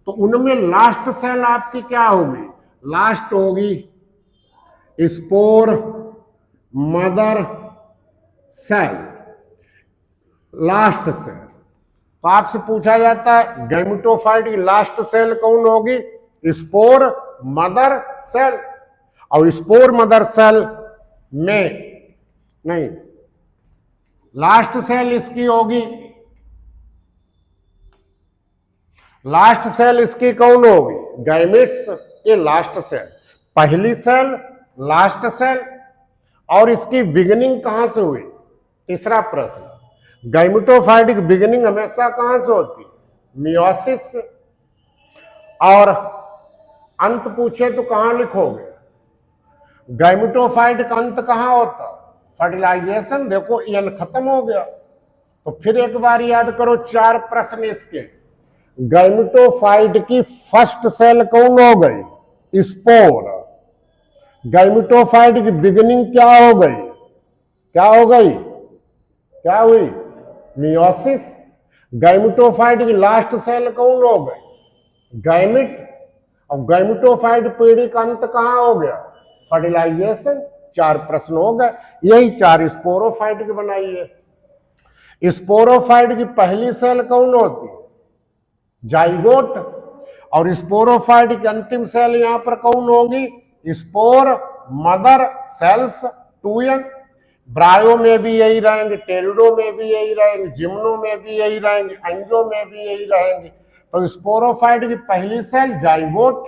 तो उनमें लास्ट सेल आपकी क्या होगी, लास्ट होगी spore mother cell, last cell. तो आपसे पूछा जाता है गैमेटोफाइट की लास्ट सेल कौन होगी, स्पोर मदर सेल। और स्पोर मदर सेल में नहीं, लास्ट सेल इसकी होगी, लास्ट सेल इसकी कौन होगी गैमेट्स, ये लास्ट सेल, पहली सेल लास्ट सेल। और इसकी बिगिनिंग कहां से हुई, तीसरा प्रश्न। गैमेटोफाइट की बिगिनिंग हमेशा कहां से होती, मियोसिस से। और अंत पूछे तो कहां लिखोगे, गैमेटोफाइट का अंत कहां होता, फर्टिलाइजेशन। देखो एन खत्म हो गया। तो फिर एक बार याद करो 4 प्रश्न इसके। गैमेटोफाइट की फर्स्ट सेल कौन हो गई, स्पोर। गैमेटोफाइट की बिगिनिंग क्या हो गई, क्या हो गई, क्या हुई मियोसिस। गैमेटोफाइट की लास्ट सेल कौन हो गई, गैमेट। और गैमेटोफाइट पीढ़ी का अंत कहां हो गया, फर्टिलाइजेशन। 4 प्रश्न हो गए। यही 4 स्पोरोफाइट की बनाई है। स्पोरोफाइट की पहली सेल कौन होती है, जाइगोट। और स्पोरोफाइट की अंतिम सेल यहां पर कौन होगी, स्पोर मदर सेल्स 2n। ब्रायो में भी यही रहेंगे, टेरिडो में भी यही रहेंगे, जिम्नो में भी यही रहेंगे, एंजो में भी यही रहेंगे। तो स्पोरोफाइट की पहली सेल जाइगोट,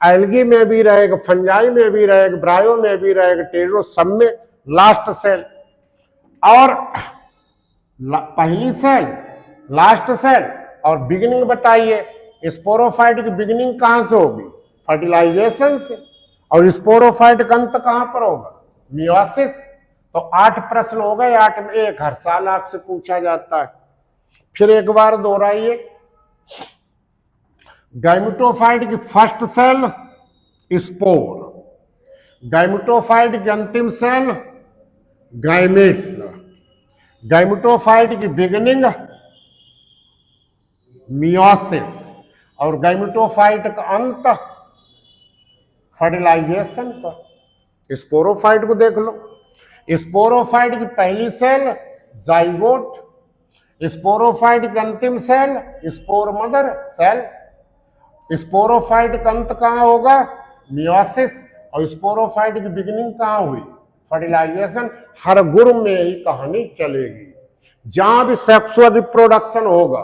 एल्गी में भी रहेगा, फंजाई में भी रहेगा, ब्रायो में भी रहेगा, टेरिडो सब में लास्ट सेल। और पहली सेल लास्ट सेल और बिगिनिंग बताइए, स्पोरोफाइट की बिगिनिंग कहां से होगी, फर्टिलाइजेशन से। और स्पोरोफाइट का अंत कहां पर होगा, मियोसिस। तो 8 प्रश्न हो गए, 8 में 1 हर साल आपसे पूछा जाता है। फिर एक बार दोहराइए, गैमेटोफाइट की फर्स्ट सेल स्पोर, गैमेटोफाइट की अंतिम सेल गैमेट्स, गैमेटोफाइट की बिगिनिंग मियोसिस और गैमेटोफाइट का अंत फर्टिलाइजेशन पर। स्पोरोफाइट को देख लो, स्पोरोफाइट की पहली सेल जाइगोट, स्पोरोफाइट की अंतिम cell spore mother cell. Sporophyte का अंत कहां होगा, मियोसिस। और स्पोरोफाइट की बिगिनिंग कहां हुई, फर्टिलाइजेशन। हर गुरु में यही कहानी चलेगी। जहां भी सेक्सुअल रिप्रोडक्शन होगा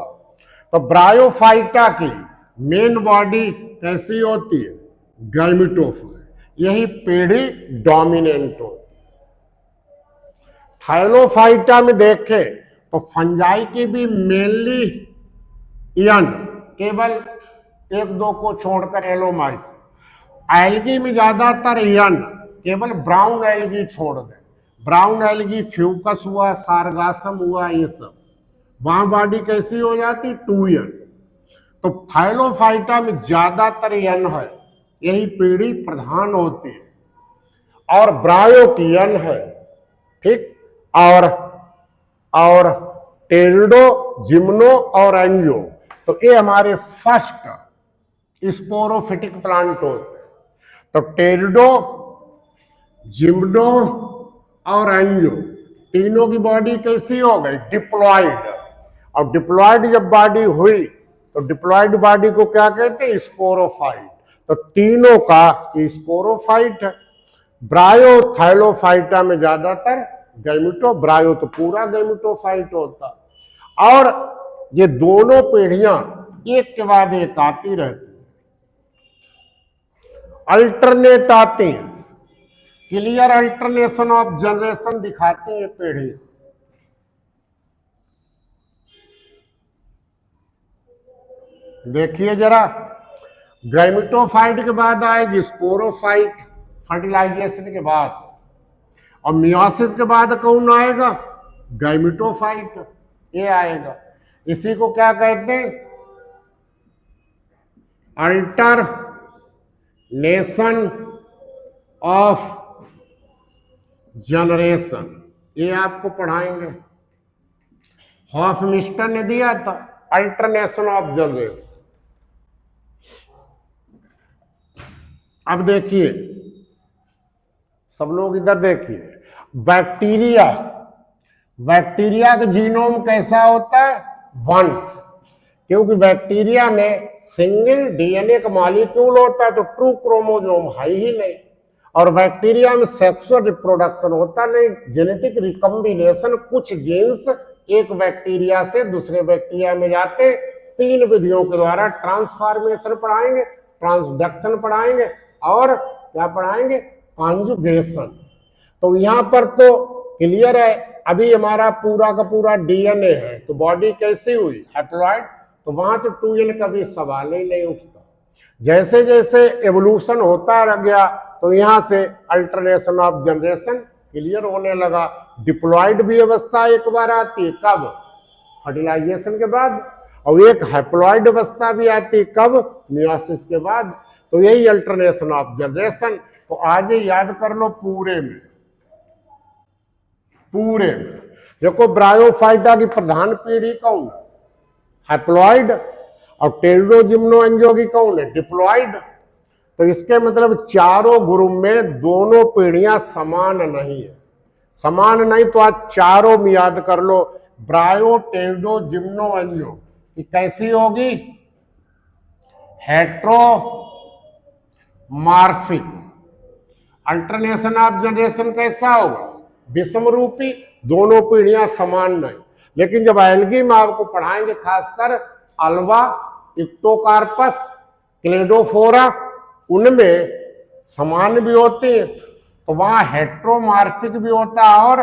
तो ब्रायोफाइटा की मेन बॉडी कैसी होती है, गैमेटोफाइट, यही पीढ़ी डोमिनेंट होती। थाइलोफाइटा में देखें तो फंजाई की भी मेनली यन, केवल 1-2 को छोड़कर एलोमाइस। एल्गी में ज्यादातर यन, केवल ब्राउन एल्गी छोड़ दे, ब्राउन एल्गी फ्यूकस हुआ, सारगासम हुआ, ये सब वहां बॉडी कैसी हो जाती 2n। तो थाइलोफाइटा में ज्यादातर यन है, यही पीढ़ी प्रधान होती है। और ब्रायो की यन है, ठीक। और टेरिडो, जिम्नो और एंजो, तो ये हमारे फर्स्ट स्पोरोफिटिक प्लांट होते हैं। तो टेरिडो, जिम्नो और एंजो तीनों की बॉडी कैसी हो गई, डिप्लॉइड। और डिप्लॉयड जब बॉडी हुई तो डिप्लॉयड बॉडी को क्या कहते हैं, स्पोरोफाइट। तो तीनों का स्पोरोफाइट है। ब्रायोथाइलोफाइटा में ज्यादातर गैमिटो, ब्रायो तो पूरा गैमिटोफाइट होता, और ये दोनों पीढ़ियां एक के बाद एक आती रहती, अल्टरनेट आती हैं, क्लियर अल्टरनेशन ऑफ जनरेशन दिखाती है पीढ़ी। देखिए जरा, गैमिटोफाइट के बाद आएगी स्पोरोफाइट फर्टिलाइजेशन के बाद, और मियोसिस के बाद कौन आएगा, गैमिटोफाइट, ये आएगा। इसी को क्या कहते हैं, अल्टरनेशन ऑफ जनरेशन, ये आपको पढ़ाएंगे। हॉफमिस्टर ने दिया था अल्टरनेशन ऑफ जनरेशन। अब देखिए सब लोग इधर देखिए, बैक्टीरिया, बैक्टीरिया का जीनोम कैसा होता है, 1, क्योंकि बैक्टीरिया में सिंगल डीएनए का मॉलिक्यूल होता है, तो ट्रू क्रोमोसोम है ही नहीं, और बैक्टीरिया में सेक्सुअल रिप्रोडक्शन होता नहीं, जेनेटिक रिकॉम्बिनेशन, कुछ जीन्स एक बैक्टीरिया से दूसरे बैक्टीरिया में जाते, 3 विधियों के द्वारा ट्रांसफॉर्मेशन पढ़ाएंगे, ट्रांसडक्शन पढ़ाएंगे, और क्या पढ़ाएंगे, कॉन्जुगेशन। तो यहां पर तो क्लियर है, अभी हमारा पूरा का पूरा डीएनए है, तो बॉडी कैसी हुई, हैप्लॉइड, तो वहां तो 2n का भी सवाल ही नहीं उठता। जैसे जैसे एवोल्यूशन होता रह गया, तो यहां से अल्टरनेशन ऑफ जनरेशन क्लियर होने लगा। डिप्लॉयड भी अवस्था एक बार आती है, कब, फर्टिलाइजेशन के बाद, और एक हैप्लॉइड अवस्था भी आती है, कब, मियोसिस के बाद। तो यही अल्टरनेशन ऑफ जनरेशन। तो आज याद कर लो पूरे में, पूरे में देखो, ब्रायोफाइटा की प्रधान पीढ़ी कौन, हैप्लॉइड, और टेरिडोजिम्नोएंजियो की कौन है, डिप्लॉयड। तो इसके मतलब चारों ग्रुप में दोनों पीढ़ियां समान नहीं है, समान नहीं, तो आज चारों में याद कर लो, ब्रायो टेरिडोजिम्नोएंजियो की कैसी होगी, हेट्रोमार्फिक। अल्टरनेशन ऑफ जनरेशन कैसा होगा, विषम रूपी, दोनों पीढ़ियां समान नहीं। लेकिन जब एल्गी में आपको पढ़ाएंगे, खासकर अल्वा, इक्टोकार्पस, क्लेडोफोरा, उनमें समान भी होते हैं, तो वहां हेट्रोमार्फिक भी होता है और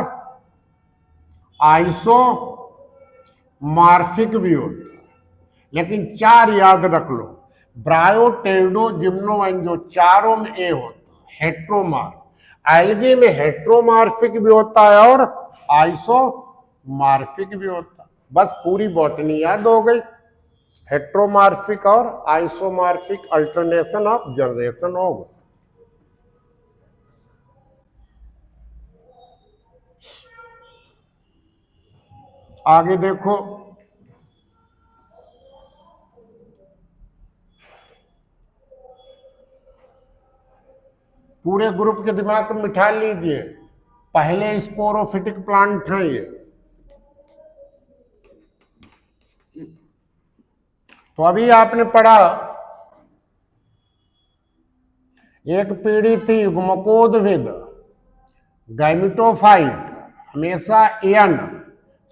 आइसोमार्फिक भी होता है। लेकिन 4 याद रख लो, ब्रायो टेरिडोजिम्नोएंजियो चारों में ए होता है, हेट्रोमार्फ। एल्गी में हेट्रोमार्फिक भी होता है और आइसोमार्फिक भी होता है। बस पूरी बॉटनी याद हो गई, हेट्रोमार्फिक और आइसोमार्फिक अल्टरनेशन ऑफ जनरेशन होगा। आगे देखो, पूरे ग्रुप के दिमाग में बिठा लीजिए, पहले स्पोरोफिटिक प्लांट है ये। तो अभी आपने पढ़ा, एक पीढ़ी थी युग्मकोद्भिद, गैमिटोफाइट, हमेशा एन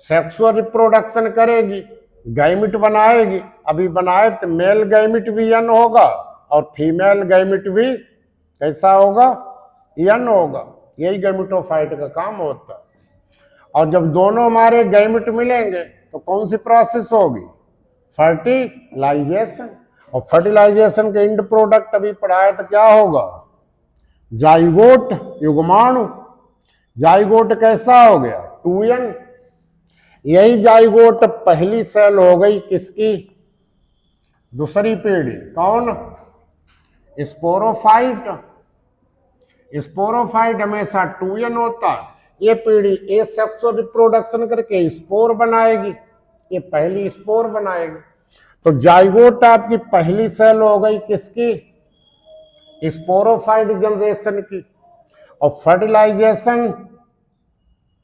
सेक्सुअल रिप्रोडक्शन करेगी, गैमिट बनाएगी। अभी बनाए तो मेल गैमिट भी एन होगा और फीमेल गैमिट भी कैसा होगा, एन होगा। यही गैमिटोफाइट का काम होता है। और जब दोनों हमारे गैमिट मिलेंगे तो कौन सी प्रोसेस होगी, फर्टिलाइजेशन। और फर्टिलाइजेशन के इंड प्रोडक्ट अभी पढ़ाया तो क्या होगा, जाइगोट, युग्माणु। जाइगोट कैसा हो गया, 2n। यही जाइगोट पहली सेल हो गई किसकी, दूसरी पीढ़ी, कौन, स्पोरोफाइट। स्पोरोफाइट हमेशा 2n होता है। ये पीढ़ी ए सेक्सुअल रिप्रोडक्शन करके स्पोर बनाएगी, ये पहली स्पोर बनाएगी। तो जाइगोट आपकी पहली सेल हो गई किसकी, स्पोरोफाइट जनरेशन की। और फर्टिलाइजेशन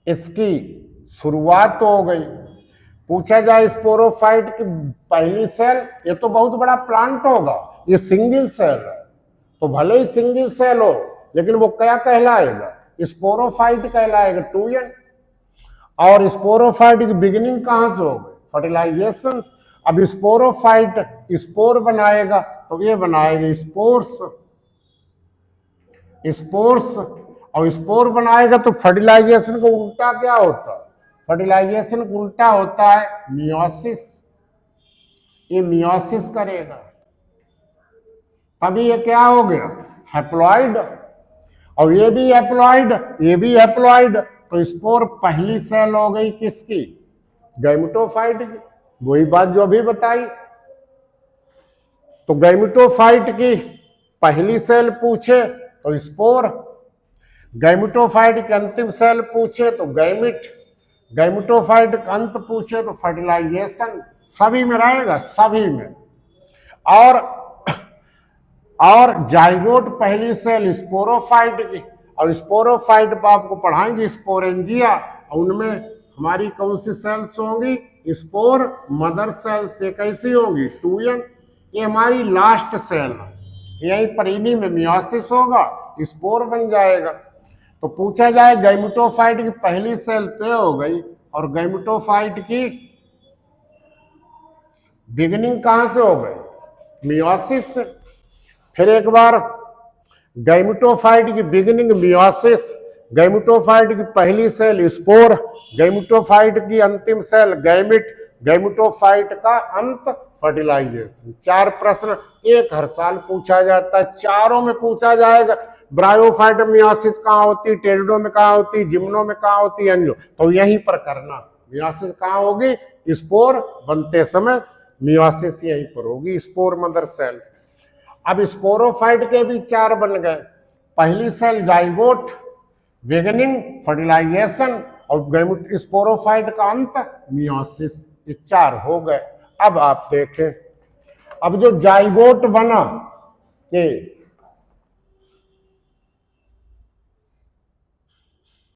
इसकी शुरुआत हो गई। पूछा जाए स्पोरोफाइट की पहली सेल, ये तो बहुत बड़ा प्लांट होगा, ये सिंगल सेल है, तो भले ही सिंगल सेल हो लेकिन वो क्या कहलाएगा, स्पोरोफाइट कहलाएगा, 2n। और स्पोरोफाइट की बिगिनिंग कहां से हो गई, फर्टिलाइजेशन। अब स्पोरोफाइट स्पोर बनाएगा तो ये बनाएगा स्पोर्स, स्पोर्स, और स्पोर बनाएगा तो फर्टिलाइजेशन को उल्टा क्या होता है, फर्टिलाइजेशन को उल्टा होता है मियोसिस, ये मियोसिस करेगा, तभी ये क्या हो गया, हैप्लॉइड, और ये भी हैप्लॉइड, ये भी हैप्लॉइड, तो स्पोर पहली सेल हो गई किसकी, गैमेटोफाइट की, वही बात जो अभी बताई। तो गैमेटोफाइट की पहली सेल पूछे तो स्पोर, गैमेटोफाइट की अंतिम सेल पूछे तो गैमिट, गैमेटोफाइट का अंत पूछे तो फर्टिलाइजेशन, सभी में रहेगा, सभी में। और जाइगोट पहली सेल स्पोरोफाइट की, और स्पोरोफाइट पर आपको पढ़ाएंगे स्पोरेंजिया, उनमें हमारी कौन सी सेल्स होंगी, स्पोर मदर सेल्स, ये कैसी होंगी, 2n, ये हमारी लास्ट सेल है, यही पर इन्हीं में मियोसिस होगा, स्पोर बन जाएगा। तो पूछा जाए गैमेटोफाइट की पहली सेल तय हो गई, और गैमेटोफाइट की बिगिनिंग कहां से हो गई, मियोसिस से। फिर एक बार, गैमेटोफाइट की बिगिनिंग मियोसिस, गैमेटोफाइट की पहली सेल स्पोर, गैमेटोफाइट की अंतिम सेल गैमिट, गैमेटोफाइट का अंत फर्टिलाइजेशन। 4 प्रश्न एक हर साल पूछा जाता है, चारों में पूछा जाएगा। ब्रायोफाइट में मियोसिस कहाँ होती, टेरिडो में कहाँ होती, जिम्नो में कहाँ होती, एंजियो, तो यहीं पर करना, मियोसिस कहाँ होगी, स्पोर बनते समय मियोसिस यहीं पर होगी, स्पोर मदर सेल। अब स्पोरोफाइट के भी 4 बन गए, पहली सेल जाइगोट, बिगिनिंग फर्टिलाइजेशन, और स्पोरोफाइट का अंत मियोसिस, ये 4 हो गए। अब आप देखें, अब जो जाइगोट बना, ये